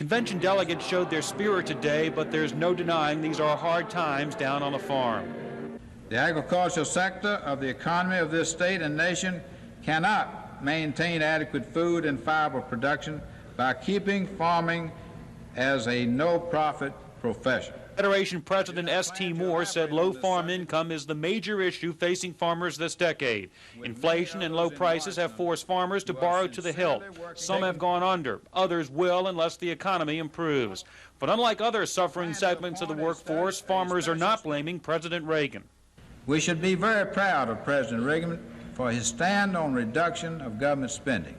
Convention delegates showed their spirit today, but there's no denying these are hard times down on the farm. The agricultural sector of the economy of this state and nation cannot maintain adequate food and fiber production by keeping farming as a no-profit profession. Federation President S.T. Moore said low farm income is the major issue facing farmers this decade. Inflation and low prices have forced farmers to borrow to the hilt. Some have gone under. Others will unless the economy improves. But unlike other suffering segments of the workforce, farmers are not blaming President Reagan. We should be very proud of President Reagan for his stand on reduction of government spending.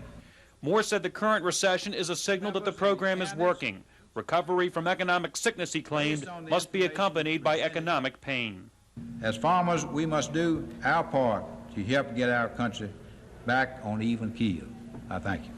Moore said the current recession is a signal that the program is working. Recovery from economic sickness, he claimed, must be accompanied by economic pain. As farmers, we must do our part to help get our country back on even keel. I thank you.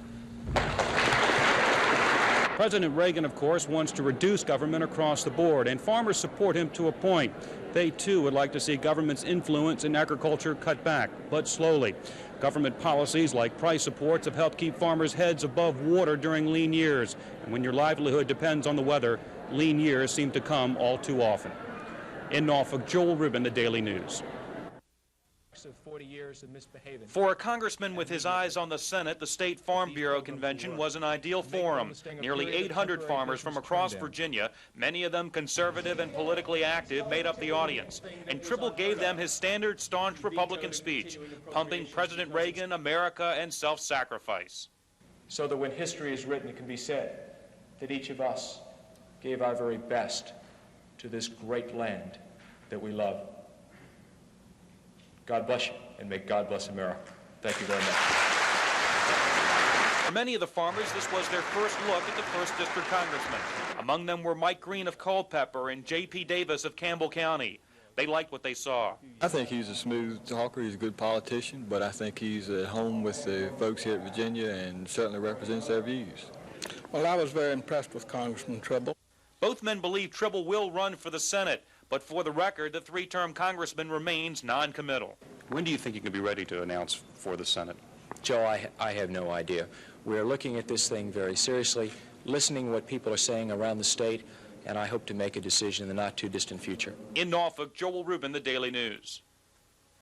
President Reagan, of course, wants to reduce government across the board, and farmers support him to a point. They, too, would like to see government's influence in agriculture cut back, but slowly. Government policies like price supports have helped keep farmers' heads above water during lean years. And when your livelihood depends on the weather, lean years seem to come all too often. In Norfolk, Joel Rubin, The Daily News. 40 years of misbehaving. For a congressman with his eyes on the Senate, the State Farm Bureau Convention was an ideal forum. Nearly 800 farmers from across Virginia, many of them conservative and politically active, made up the audience. And Trible gave them his standard staunch Republican speech, pumping President Reagan, America, and self-sacrifice. So that when history is written, it can be said that each of us gave our very best to this great land that we love. God bless you, and may God bless America. Thank you very much. For many of the farmers, this was their first look at the 1st District congressman. Among them were Mike Green of Culpeper and J.P. Davis of Campbell County. They liked what they saw. I think he's a smooth talker. He's a good politician, but I think he's at home with the folks here at Virginia and certainly represents their views. Well, I was very impressed with Congressman Trible. Both men believe Trible will run for the Senate, but for the record, the 3-term congressman remains non-committal. When do you think you can be ready to announce for the Senate? Joe, I have no idea. We're looking at this thing very seriously, listening to what people are saying around the state, and I hope to make a decision in the not-too-distant future. In Norfolk, Joel Rubin, The Daily News.